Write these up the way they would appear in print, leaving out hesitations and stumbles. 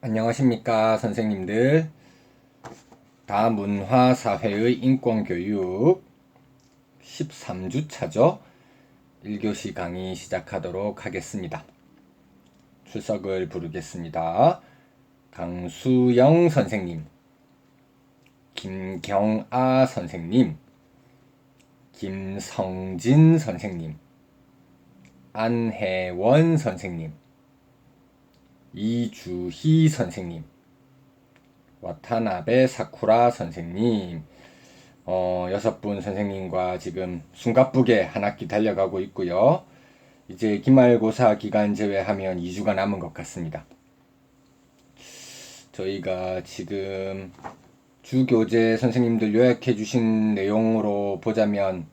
안녕하십니까 선생님들. 다문화사회의 인권교육 13주차죠. 1교시 강의 시작하도록 하겠습니다. 출석을 부르겠습니다. 강수영 선생님, 김경아 선생님, 김성진 선생님, 안혜원 선생님, 이주희 선생님, 와타나베 사쿠라 선생님, 6분 선생님과 지금 숨가쁘게 한 학기 달려가고 있고요. 이제 기말고사 기간 제외하면 2주가 남은 것 같습니다. 저희가 지금 주교재 선생님들 요약해 주신 내용으로 보자면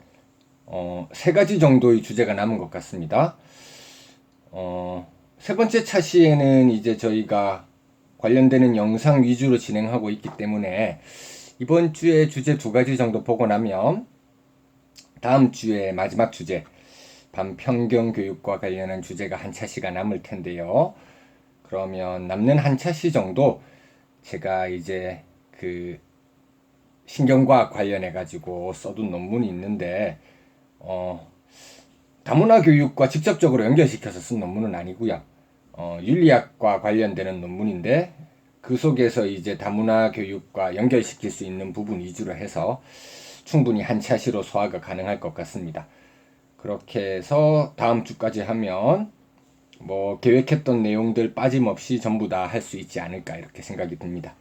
3가지 정도의 주제가 남은 것 같습니다. 세 번째 차시에는 이제 저희가 관련되는 영상 위주로 진행하고 있기 때문에 이번 주에 주제 2가지 정도 보고 나면 다음 주에 마지막 주제 반평경 교육과 관련한 주제가 한 차시가 남을 텐데요. 그러면 남는 한 차시 정도 제가 이제 그 신경과학 관련해 가지고 써둔 논문이 있는데 다문화 교육과 직접적으로 연결시켜서 쓴 논문은 아니고요. 윤리학과 관련되는 논문인데 그 속에서 이제 다문화 교육과 연결시킬 수 있는 부분 위주로 해서 충분히 한 차시로 소화가 가능할 것 같습니다. 그렇게 해서 다음 주까지 하면 뭐 계획했던 내용들 빠짐없이 전부 다 할 수 있지 않을까 이렇게 생각이 듭니다.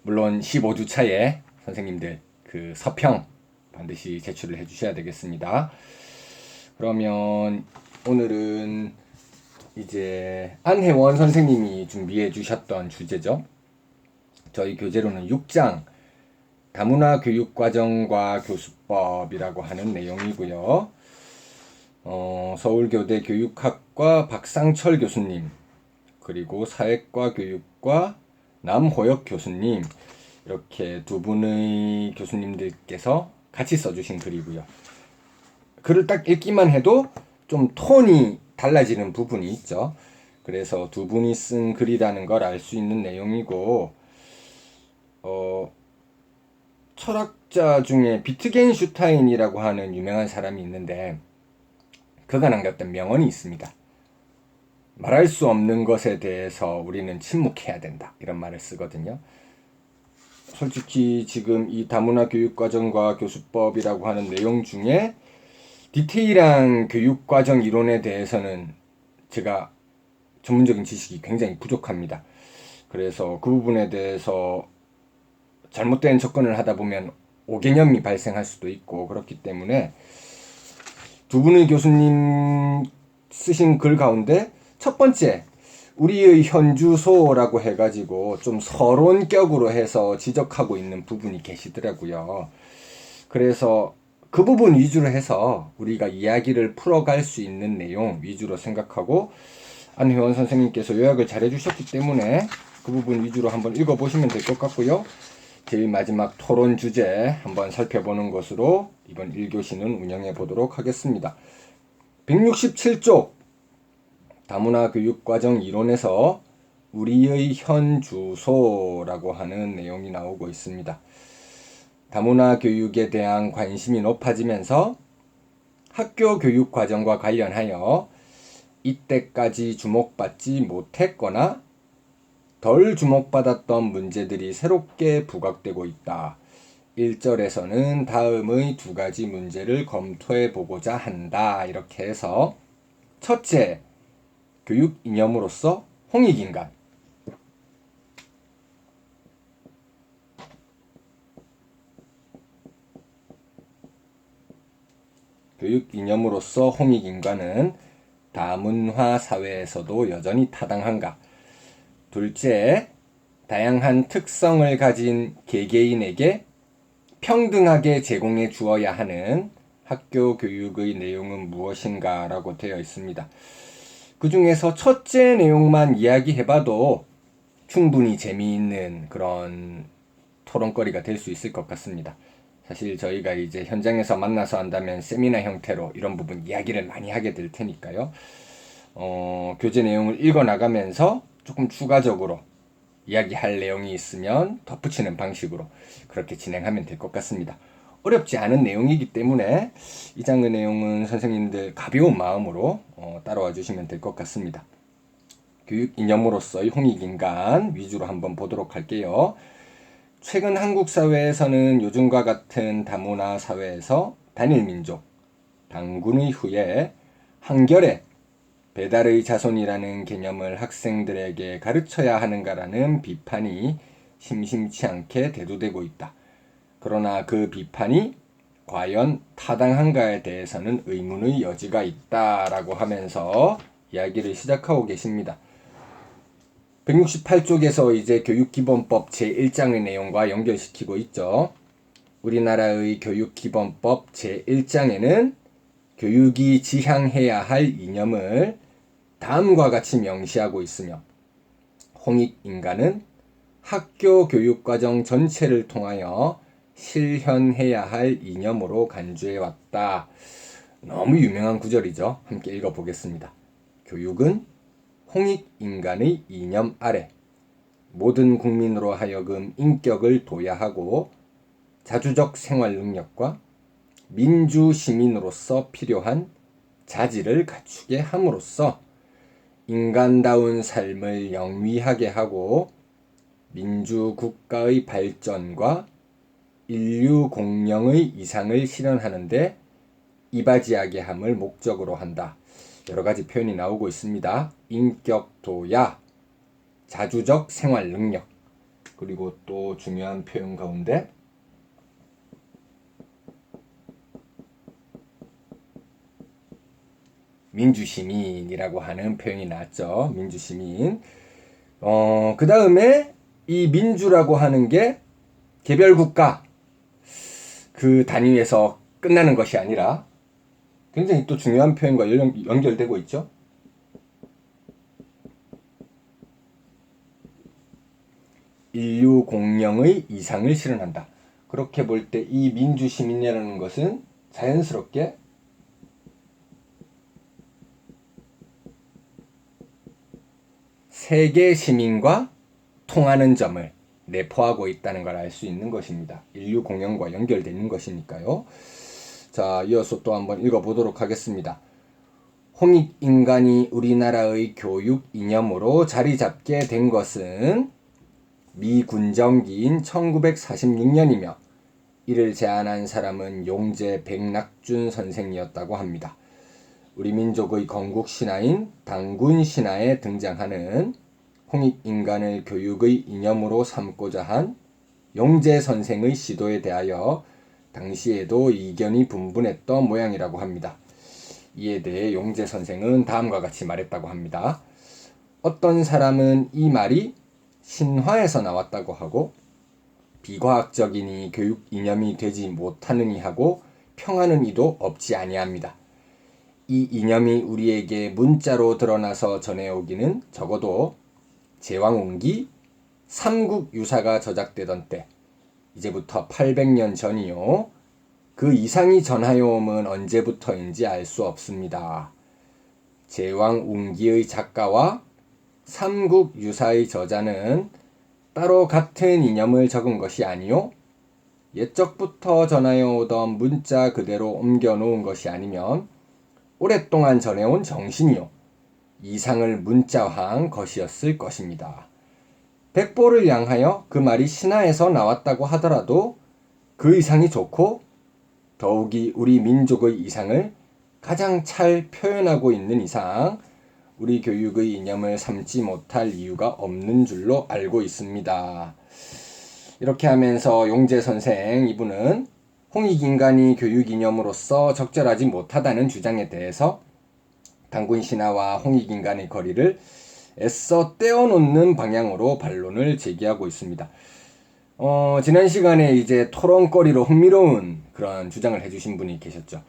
물론 15주 차에 선생님들 그 서평 반드시 제출을 해주셔야 되겠습니다. 그러면 오늘은 이제 안혜원 선생님이 준비해 주셨던 주제죠. 저희 교재로는 6장 다문화 교육과정과 교수법이라고 하는 내용이고요. 서울교대 교육학과 박상철 교수님, 그리고 사회과 교육과 남호혁 교수님, 이렇게 두 분의 교수님들께서 같이 써주신 글이고요. 글을 딱 읽기만 해도 좀 톤이 달라지는 부분이 있죠. 그래서 두 분이 쓴 글이라는 걸 알 수 있는 내용이고, 철학자 중에 비트겐슈타인이라고 하는 유명한 사람이 있는데 그가 남겼던 명언이 있습니다. 말할 수 없는 것에 대해서 우리는 침묵해야 된다, 이런 말을 쓰거든요. 솔직히 지금 이 다문화 교육과정과 교수법이라고 하는 내용 중에 디테일한 교육과정 이론에 대해서는 제가 전문적인 지식이 굉장히 부족합니다. 그래서 그 부분에 대해서 잘못된 접근을 하다 보면 오개념이 발생할 수도 있고, 그렇기 때문에 두 분의 교수님 쓰신 글 가운데 첫 번째, 우리의 현주소라고 해가지고 좀 서론격으로 해서 지적하고 있는 부분이 계시더라고요. 그래서 그 부분 위주로 해서 우리가 이야기를 풀어갈 수 있는 내용 위주로 생각하고, 안혜원 선생님께서 요약을 잘 해주셨기 때문에 그 부분 위주로 한번 읽어보시면 될 것 같고요. 제일 마지막 토론 주제 한번 살펴보는 것으로 이번 1교시는 운영해 보도록 하겠습니다. 167쪽 다문화 교육과정 이론에서 우리의 현 주소라고 하는 내용이 나오고 있습니다. 다문화 교육에 대한 관심이 높아지면서 학교 교육 과정과 관련하여 이때까지 주목받지 못했거나 덜 주목받았던 문제들이 새롭게 부각되고 있다. 1절에서는 다음의 2가지 문제를 검토해 보고자 한다. 이렇게 해서 첫째, 교육 이념으로서 홍익인간. 교육 이념으로서 홍익인간은 다문화 사회에서도 여전히 타당한가? 둘째, 다양한 특성을 가진 개개인에게 평등하게 제공해 주어야 하는 학교 교육의 내용은 무엇인가 라고 되어 있습니다. 그 중에서 첫째 내용만 이야기해봐도 충분히 재미있는 그런 토론거리가 될 수 있을 것 같습니다. 사실 저희가 이제 현장에서 만나서 한다면 세미나 형태로 이런 부분 이야기를 많이 하게 될 테니까요. 교재 내용을 읽어 나가면서 조금 추가적으로 이야기할 내용이 있으면 덧붙이는 방식으로 그렇게 진행하면 될 것 같습니다. 어렵지 않은 내용이기 때문에 이 장의 내용은 선생님들 가벼운 마음으로 따라와 주시면 될 것 같습니다. 교육 이념으로서의 홍익인간 위주로 한번 보도록 할게요. 최근 한국 사회에서는 요즘과 같은 다문화 사회에서 단일민족, 단군의 후에 한결에 배달의 자손이라는 개념을 학생들에게 가르쳐야 하는가라는 비판이 심심치 않게 대두되고 있다. 그러나 그 비판이 과연 타당한가에 대해서는 의문의 여지가 있다라고 하면서 이야기를 시작하고 계십니다. 168쪽에서 이제 교육기본법 제1장의 내용과 연결시키고 있죠. 우리나라의 교육기본법 제1장에는 교육이 지향해야 할 이념을 다음과 같이 명시하고 있으며 홍익인간은 학교 교육과정 전체를 통하여 실현해야 할 이념으로 간주해왔다. 너무 유명한 구절이죠. 함께 읽어보겠습니다. 교육은 홍익인간의 이념 아래 모든 국민으로 하여금 인격을 도야하고 자주적 생활 능력과 민주 시민으로서 필요한 자질을 갖추게 함으로써 인간다운 삶을 영위하게 하고 민주 국가의 발전과 인류 공영의 이상을 실현하는 데 이바지하게 함을 목적으로 한다. 여러 가지 표현이 나오고 있습니다. 인격도야, 자주적 생활 능력, 그리고 또 중요한 표현 가운데 민주시민이라고 하는 표현이 나왔죠. 민주시민. 그 다음에 이 민주라고 하는 게 개별국가 그 단위에서 끝나는 것이 아니라 굉장히 또 중요한 표현과 연결되고 있죠. 인류 공영의 이상을 실현한다. 그렇게 볼 때 이 민주시민이라는 것은 자연스럽게 세계 시민과 통하는 점을 내포하고 있다는 걸 알 수 있는 것입니다. 인류 공영과 연결되는 것이니까요. 자, 이어서 또 한번 읽어보도록 하겠습니다. 홍익인간이 우리나라의 교육 이념으로 자리 잡게 된 것은 미군정기인 1946년이며 이를 제안한 사람은 용재 백낙준 선생이었다고 합니다. 우리 민족의 건국 신화인 단군 신화에 등장하는 홍익인간을 교육의 이념으로 삼고자 한 용재 선생의 시도에 대하여 당시에도 이견이 분분했던 모양이라고 합니다. 이에 대해 용재 선생은 다음과 같이 말했다고 합니다. 어떤 사람은 이 말이 신화에서 나왔다고 하고 비과학적이니 교육 이념이 되지 못하느니 하고 평하는 이도 없지 아니합니다. 이 이념이 우리에게 문자로 드러나서 전해오기는 적어도 제왕운기 삼국유사가 저작되던 때 이제부터 800년 전이요. 그 이상이 전하여옴은 언제부터인지 알 수 없습니다. 제왕운기의 작가와 삼국유사의 저자는 따로 같은 이념을 적은 것이 아니요. 옛적부터 전하여 오던 문자 그대로 옮겨놓은 것이 아니면 오랫동안 전해온 정신이요. 이상을 문자화한 것이었을 것입니다. 백보를 양하여 그 말이 신화에서 나왔다고 하더라도 그 이상이 좋고 더욱이 우리 민족의 이상을 가장 잘 표현하고 있는 이상 우리 교육의 이념을 삼지 못할 이유가 없는 줄로 알고 있습니다. 이렇게 하면서 용재 선생 이분은 홍익인간이 교육 이념으로서 적절하지 못하다는 주장에 대해서 단군 신화와 홍익인간의 거리를 애써 떼어놓는 방향으로 반론을 제기하고 있습니다. 지난 시간에 이제 토론거리로 흥미로운 그런 주장을 해주신 분이 계셨죠.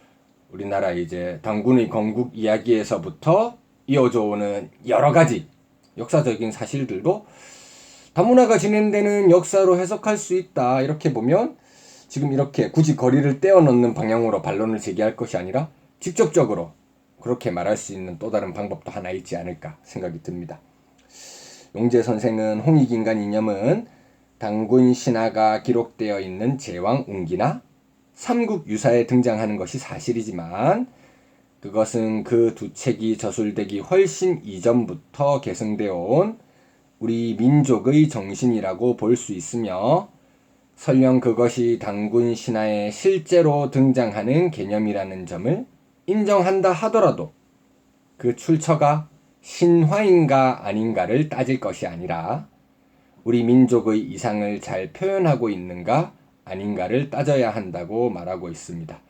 우리나라 이제 단군의 건국 이야기에서부터 이어져 오는 여러 가지 역사적인 사실들도 다문화가 진행되는 역사로 해석할 수 있다. 이렇게 보면 지금 이렇게 굳이 거리를 떼어놓는 방향으로 반론을 제기할 것이 아니라 직접적으로 그렇게 말할 수 있는 또 다른 방법도 하나 있지 않을까 생각이 듭니다. 용재 선생은 홍익인간 이념은 당군 신화가 기록되어 있는 제왕운기나 삼국유사에 등장하는 것이 사실이지만 그것은 그 두 책이 저술되기 훨씬 이전부터 계승되어 온 우리 민족의 정신이라고 볼 수 있으며 설령 그것이 당군 신화에 실제로 등장하는 개념이라는 점을 인정한다 하더라도 그 출처가 신화인가 아닌가를 따질 것이 아니라 우리 민족의 이상을 잘 표현하고 있는가 아닌가를 따져야 한다고 말하고 있습니다.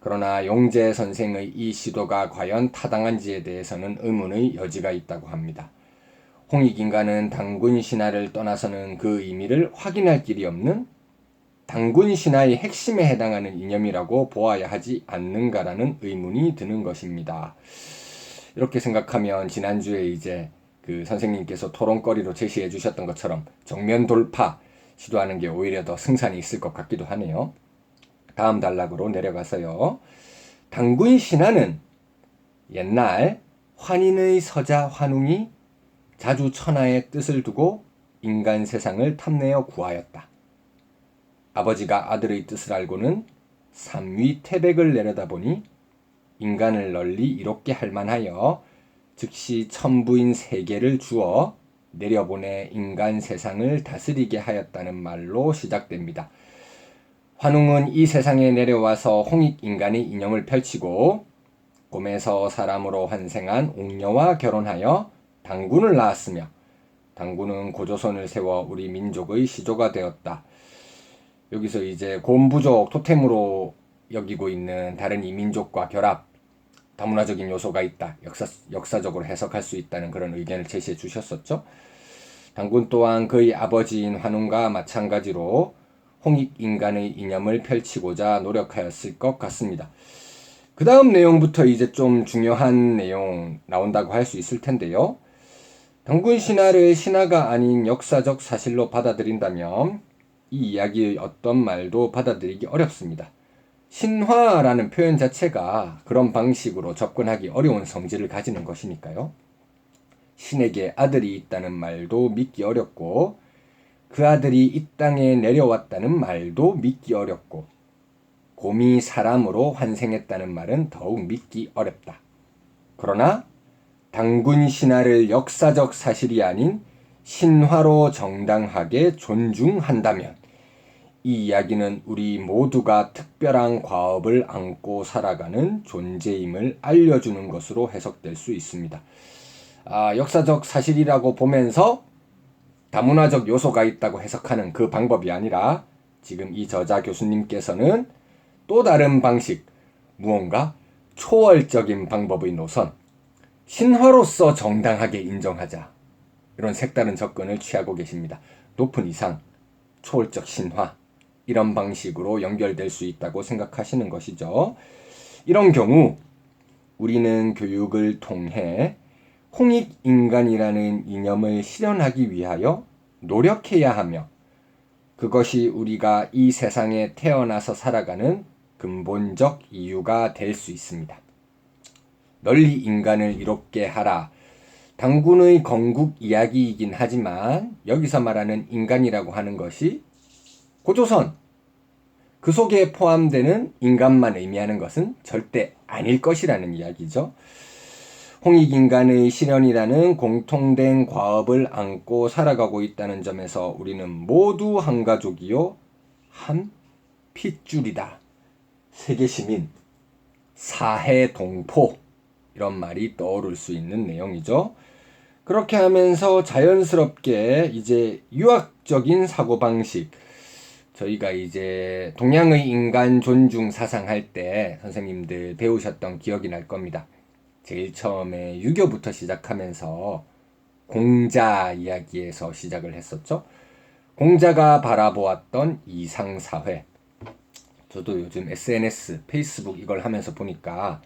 그러나 용재 선생의 이 시도가 과연 타당한지에 대해서는 의문의 여지가 있다고 합니다. 홍익인간은 당군 신화를 떠나서는 그 의미를 확인할 길이 없는 당군 신화의 핵심에 해당하는 이념이라고 보아야 하지 않는가라는 의문이 드는 것입니다. 이렇게 생각하면 지난주에 이제 그 선생님께서 토론거리로 제시해 주셨던 것처럼 정면 돌파 시도하는 게 오히려 더 승산이 있을 것 같기도 하네요. 다음 단락으로 내려가서요. 당군 신화는 옛날 환인의 서자 환웅이 자주 천하의 뜻을 두고 인간 세상을 탐내어 구하였다. 아버지가 아들의 뜻을 알고는 삼위 태백을 내려다보니 인간을 널리 이롭게 할 만하여 즉시 천부인 세계를 주어 내려보내 인간 세상을 다스리게 하였다는 말로 시작됩니다. 환웅은 이 세상에 내려와서 홍익인간의 이념을 펼치고 곰에서 사람으로 환생한 옥녀와 결혼하여 당군을 낳았으며 당군은 고조선을 세워 우리 민족의 시조가 되었다. 여기서 이제 곰부족 토템으로 여기고 있는 다른 이민족과 결합, 다문화적인 요소가 있다. 역사적으로 해석할 수 있다는 그런 의견을 제시해 주셨었죠. 당군 또한 그의 아버지인 환웅과 마찬가지로 홍익인간의 이념을 펼치고자 노력하였을 것 같습니다. 그 다음 내용부터 이제 좀 중요한 내용 나온다고 할 수 있을 텐데요. 당군 신화를 신화가 아닌 역사적 사실로 받아들인다면 이 이야기의 어떤 말도 받아들이기 어렵습니다. 신화라는 표현 자체가 그런 방식으로 접근하기 어려운 성질을 가지는 것이니까요. 신에게 아들이 있다는 말도 믿기 어렵고 그 아들이 이 땅에 내려왔다는 말도 믿기 어렵고 곰이 사람으로 환생했다는 말은 더욱 믿기 어렵다. 그러나 당군 신화를 역사적 사실이 아닌 신화로 정당하게 존중한다면 이 이야기는 우리 모두가 특별한 과업을 안고 살아가는 존재임을 알려주는 것으로 해석될 수 있습니다. 역사적 사실이라고 보면서 다문화적 요소가 있다고 해석하는 그 방법이 아니라 지금 이 저자 교수님께서는 또 다른 방식, 무언가 초월적인 방법의 노선, 신화로서 정당하게 인정하자. 이런 색다른 접근을 취하고 계십니다. 높은 이상, 초월적 신화, 이런 방식으로 연결될 수 있다고 생각하시는 것이죠. 이런 경우 우리는 교육을 통해 홍익인간이라는 이념을 실현하기 위하여 노력해야 하며 그것이 우리가 이 세상에 태어나서 살아가는 근본적 이유가 될 수 있습니다. 널리 인간을 이롭게 하라. 당군의 건국 이야기이긴 하지만 여기서 말하는 인간이라고 하는 것이 고조선, 그 속에 포함되는 인간만 의미하는 것은 절대 아닐 것이라는 이야기죠. 홍익인간의 실현이라는 공통된 과업을 안고 살아가고 있다는 점에서 우리는 모두 한 가족이요 한 핏줄이다. 세계시민, 사해동포 이런 말이 떠오를 수 있는 내용이죠. 그렇게 하면서 자연스럽게 이제 유학적인 사고방식, 저희가 이제 동양의 인간 존중 사상 할 때 선생님들 배우셨던 기억이 날 겁니다. 제일 처음에 유교부터 시작하면서 공자 이야기에서 시작을 했었죠. 공자가 바라보았던 이상사회. 저도 요즘 SNS, 페이스북 이걸 하면서 보니까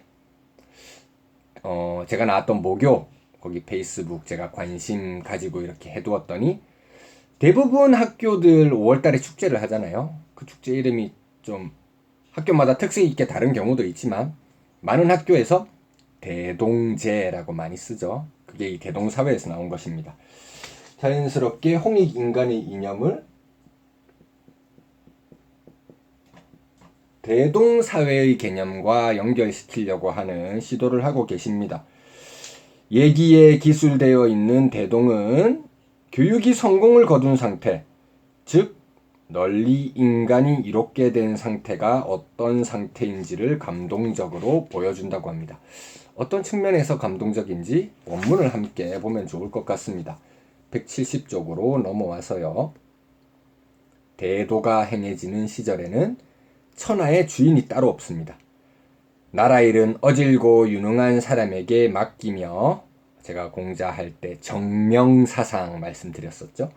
제가 나왔던 모교, 거기 페이스북 제가 관심 가지고 이렇게 해두었더니 대부분 학교들 5월달에 축제를 하잖아요. 그 축제 이름이 좀 학교마다 특색 있게 다른 경우도 있지만 많은 학교에서 대동제라고 많이 쓰죠. 그게 이 대동사회에서 나온 것입니다. 자연스럽게 홍익인간의 이념을 대동사회의 개념과 연결시키려고 하는 시도를 하고 계십니다. 예기에 기술되어 있는 대동은 교육이 성공을 거둔 상태, 즉 널리 인간이 이롭게 된 상태가 어떤 상태인지를 감동적으로 보여준다고 합니다. 어떤 측면에서 감동적인지 원문을 함께 보면 좋을 것 같습니다. 170쪽으로 넘어와서요. 대도가 행해지는 시절에는 천하의 주인이 따로 없습니다. 나라일은 어질고 유능한 사람에게 맡기며, 제가 공자할 때 정명사상 말씀드렸었죠.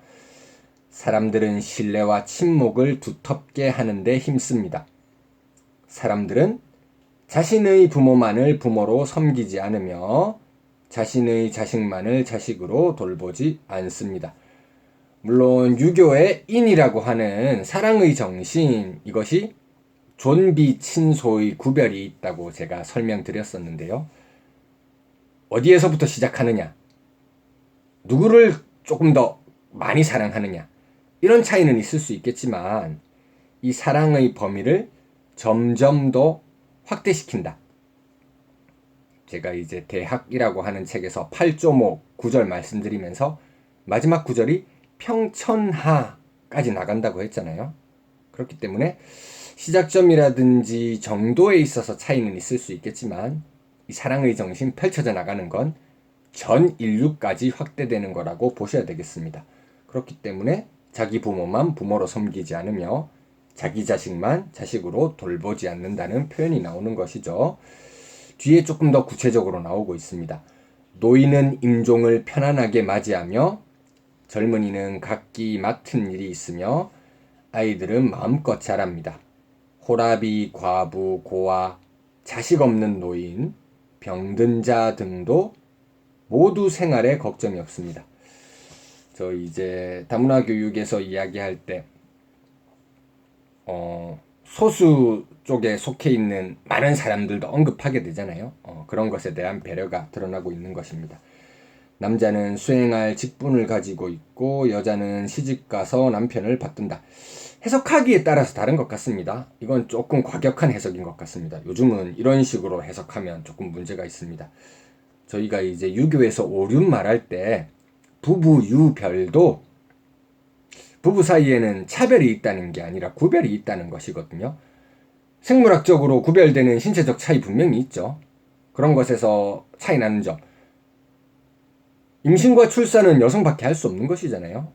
사람들은 신뢰와 친목을 두텁게 하는데 힘씁니다. 사람들은 자신의 부모만을 부모로 섬기지 않으며 자신의 자식만을 자식으로 돌보지 않습니다. 물론 유교의 인이라고 하는 사랑의 정신, 이것이 존비 친소의 구별이 있다고 제가 설명드렸었는데요. 어디에서부터 시작하느냐, 누구를 조금 더 많이 사랑하느냐, 이런 차이는 있을 수 있겠지만 이 사랑의 범위를 점점 더 확대시킨다. 제가 이제 대학이라고 하는 책에서 8조목 9절 말씀드리면서 마지막 구절이 평천하까지 나간다고 했잖아요. 그렇기 때문에 시작점이라든지 정도에 있어서 차이는 있을 수 있겠지만 이 사랑의 정신 펼쳐져 나가는 건 전 인류까지 확대되는 거라고 보셔야 되겠습니다. 그렇기 때문에 자기 부모만 부모로 섬기지 않으며 자기 자식만 자식으로 돌보지 않는다는 표현이 나오는 것이죠. 뒤에 조금 더 구체적으로 나오고 있습니다. 노인은 임종을 편안하게 맞이하며 젊은이는 각기 맡은 일이 있으며 아이들은 마음껏 자랍니다. 호라비, 과부, 고아, 자식 없는 노인, 병든 자 등도 모두 생활에 걱정이 없습니다. 저 이제 다문화 교육에서 이야기할 때 소수 쪽에 속해 있는 많은 사람들도 언급하게 되잖아요. 그런 것에 대한 배려가 드러나고 있는 것입니다. 남자는 수행할 직분을 가지고 있고 여자는 시집가서 남편을 받든다. 해석하기에 따라서 다른 것 같습니다. 이건 조금 과격한 해석인 것 같습니다. 요즘은 이런 식으로 해석하면 조금 문제가 있습니다. 저희가 이제 유교에서 오륜 말할 때 부부 유별도 부부 사이에는 차별이 있다는 게 아니라 구별이 있다는 것이거든요. 생물학적으로 구별되는 신체적 차이 분명히 있죠. 그런 것에서 차이 나는 점. 임신과 출산은 여성밖에 할 수 없는 것이잖아요.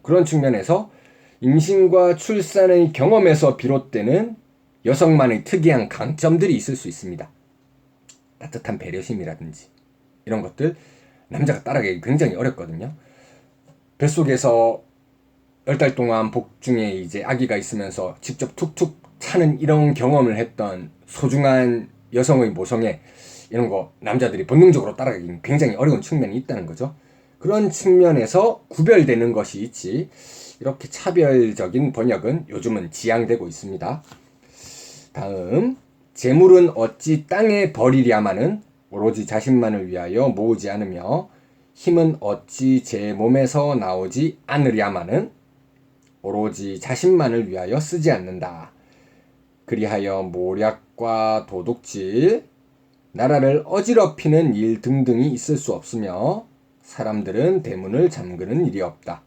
그런 측면에서 임신과 출산의 경험에서 비롯되는 여성만의 특이한 강점들이 있을 수 있습니다. 따뜻한 배려심이라든지 이런 것들 남자가 따라가기 굉장히 어렵거든요. 뱃속에서 10달 동안 복중에 이제 아기가 있으면서 직접 툭툭 차는 이런 경험을 했던 소중한 여성의 모성애, 이런 거 남자들이 본능적으로 따라가기 굉장히 어려운 측면이 있다는 거죠. 그런 측면에서 구별되는 것이 있지, 이렇게 차별적인 번역은 요즘은 지양되고 있습니다. 다음, 재물은 어찌 땅에 버리랴마는 오로지 자신만을 위하여 모으지 않으며 힘은 어찌 제 몸에서 나오지 않으랴마는 오로지 자신만을 위하여 쓰지 않는다. 그리하여 모략과 도둑질, 나라를 어지럽히는 일 등등이 있을 수 없으며 사람들은 대문을 잠그는 일이 없다.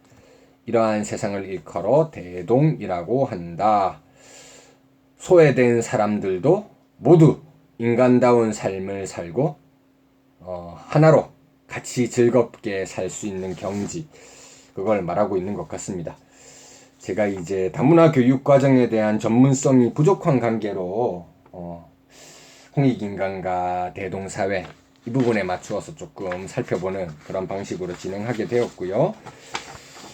이러한 세상을 일컬어 대동이라고 한다. 소외된 사람들도 모두 인간다운 삶을 살고 하나로 같이 즐겁게 살 수 있는 경지, 그걸 말하고 있는 것 같습니다. 제가 이제 다문화 교육 과정에 대한 전문성이 부족한 관계로 홍익인간과 대동사회 이 부분에 맞추어서 조금 살펴보는 그런 방식으로 진행하게 되었고요.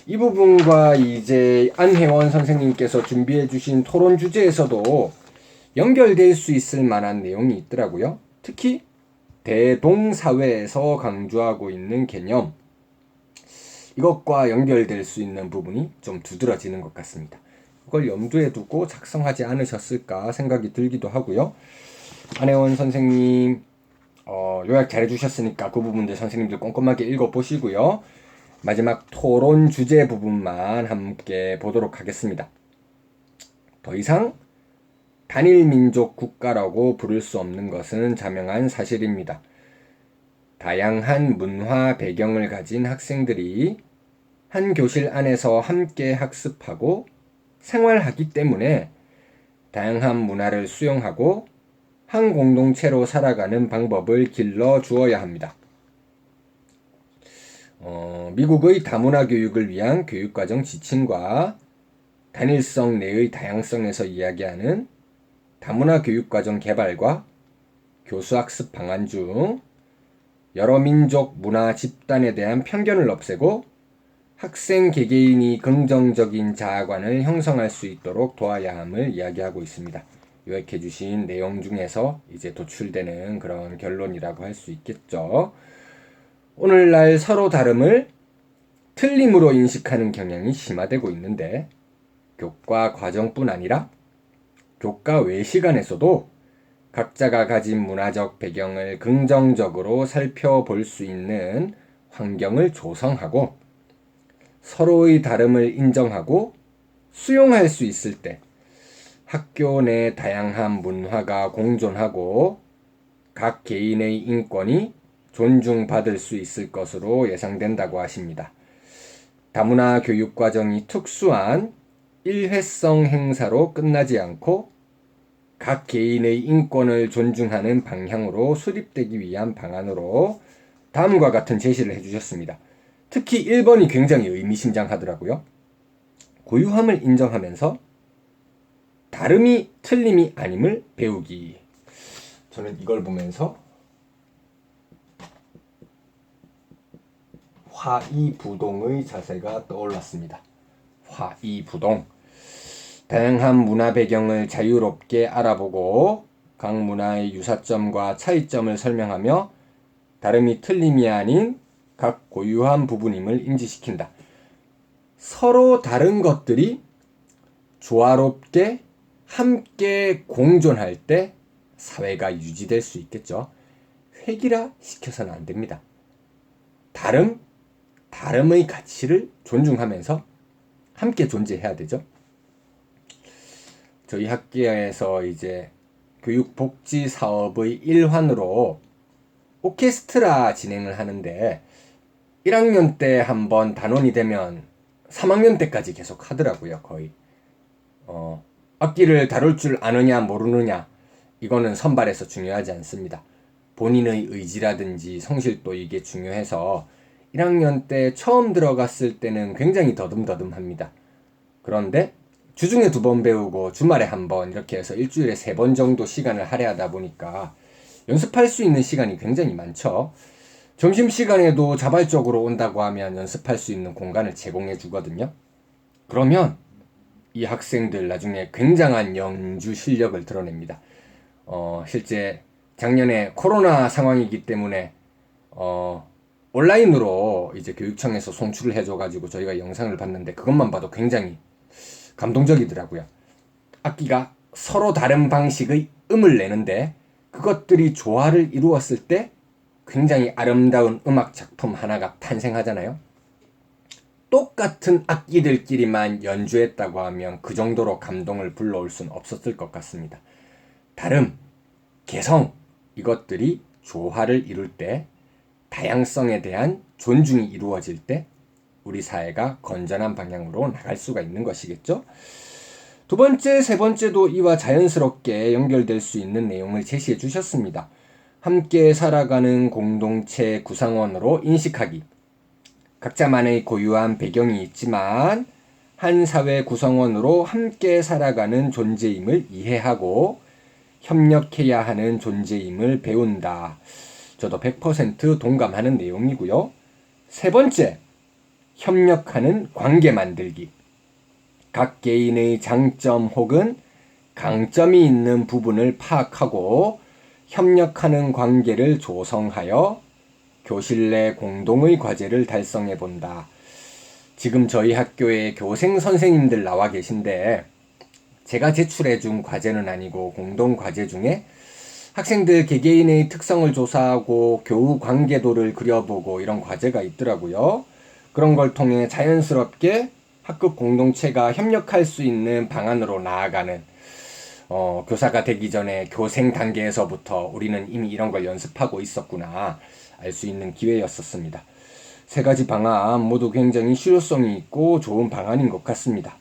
이 부분과 이제 안혜원 선생님께서 준비해 주신 토론 주제에서도 연결될 수 있을 만한 내용이 있더라고요. 특히 대동사회에서 강조하고 있는 개념, 이것과 연결될 수 있는 부분이 좀 두드러지는 것 같습니다. 그걸 염두에 두고 작성하지 않으셨을까 생각이 들기도 하고요. 안혜원 선생님 요약 잘 해주셨으니까 그 부분들 선생님들 꼼꼼하게 읽어보시고요. 마지막 토론 주제 부분만 함께 보도록 하겠습니다. 더 이상 단일 민족 국가라고 부를 수 없는 것은 자명한 사실입니다. 다양한 문화 배경을 가진 학생들이 한 교실 안에서 함께 학습하고 생활하기 때문에 다양한 문화를 수용하고 한 공동체로 살아가는 방법을 길러 주어야 합니다. 미국의 다문화 교육을 위한 교육과정 지침과 단일성 내의 다양성에서 이야기하는 다문화 교육과정 개발과 교수학습 방안 중 여러 민족 문화 집단에 대한 편견을 없애고 학생 개개인이 긍정적인 자아관을 형성할 수 있도록 도와야 함을 이야기하고 있습니다. 요약해 주신 내용 중에서 이제 도출되는 그런 결론이라고 할 수 있겠죠. 오늘날 서로 다름을 틀림으로 인식하는 경향이 심화되고 있는데 교과 과정뿐 아니라 교과 외 시간에서도 각자가 가진 문화적 배경을 긍정적으로 살펴볼 수 있는 환경을 조성하고 서로의 다름을 인정하고 수용할 수 있을 때 학교 내 다양한 문화가 공존하고 각 개인의 인권이 존중받을 수 있을 것으로 예상된다고 하십니다. 다문화 교육과정이 특수한 일회성 행사로 끝나지 않고 각 개인의 인권을 존중하는 방향으로 수립되기 위한 방안으로 다음과 같은 제시를 해주셨습니다. 특히 1번이 굉장히 의미심장하더라고요. 고유함을 인정하면서 다름이 틀림이 아님을 배우기. 저는 이걸 보면서 화이부동의 자세가 떠올랐습니다. 화이부동. 다양한 문화 배경을 자유롭게 알아보고 각 문화의 유사점과 차이점을 설명하며 다름이 틀림이 아닌 각 고유한 부분임을 인지시킨다. 서로 다른 것들이 조화롭게 함께 공존할 때 사회가 유지될 수 있겠죠. 획일화 시켜서는 안 됩니다. 다름의 가치를 존중하면서 함께 존재해야 되죠. 저희 학교에서 이제 교육복지 사업의 일환으로 오케스트라 진행을 하는데 1학년 때 한번 단원이 되면 3학년 때까지 계속 하더라고요. 거의 악기를 다룰 줄 아느냐 모르느냐 이거는 선발에서 중요하지 않습니다. 본인의 의지라든지 성실도 이게 중요해서 1학년 때 처음 들어갔을 때는 굉장히 더듬더듬합니다. 그런데 주중에 2번 배우고 주말에 1번 이렇게 해서 일주일에 3번 정도 시간을 할애하다 보니까 연습할 수 있는 시간이 굉장히 많죠. 점심시간에도 자발적으로 온다고 하면 연습할 수 있는 공간을 제공해 주거든요. 그러면 이 학생들 나중에 굉장한 연주 실력을 드러냅니다. 실제 작년에 코로나 상황이기 때문에 온라인으로 이제 교육청에서 송출을 해줘가지고 저희가 영상을 봤는데 그것만 봐도 굉장히 감동적이더라고요. 악기가 서로 다른 방식의 음을 내는데 그것들이 조화를 이루었을 때 굉장히 아름다운 음악 작품 하나가 탄생하잖아요. 똑같은 악기들끼리만 연주했다고 하면 그 정도로 감동을 불러올 수는 없었을 것 같습니다. 다름, 개성 이것들이 조화를 이룰 때 다양성에 대한 존중이 이루어질 때 우리 사회가 건전한 방향으로 나갈 수가 있는 것이겠죠. 2번째, 3번째도 이와 자연스럽게 연결될 수 있는 내용을 제시해 주셨습니다. 함께 살아가는 공동체 구성원으로 인식하기. 각자만의 고유한 배경이 있지만 한 사회 구성원으로 함께 살아가는 존재임을 이해하고 협력해야 하는 존재임을 배운다. 저도 100% 동감하는 내용이고요. 3번째, 협력하는 관계 만들기. 각 개인의 장점 혹은 강점이 있는 부분을 파악하고 협력하는 관계를 조성하여 교실 내 공동의 과제를 달성해 본다. 지금 저희 학교에 교생 선생님들 나와 계신데 제가 제출해 준 과제는 아니고 공동 과제 중에 학생들 개개인의 특성을 조사하고 교우 관계도를 그려보고 이런 과제가 있더라고요. 그런 걸 통해 자연스럽게 학급 공동체가 협력할 수 있는 방안으로 나아가는 교사가 되기 전에 교생 단계에서부터 우리는 이미 이런 걸 연습하고 있었구나 알 수 있는 기회였었습니다. 세 가지 방안 모두 굉장히 실효성이 있고 좋은 방안인 것 같습니다.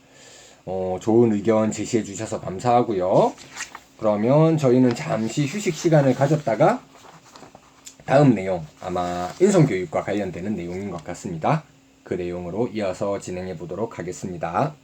좋은 의견 제시해 주셔서 감사하고요. 그러면 저희는 잠시 휴식 시간을 가졌다가 다음 내용, 아마 인성교육과 관련되는 내용인 것 같습니다. 그 내용으로 이어서 진행해 보도록 하겠습니다.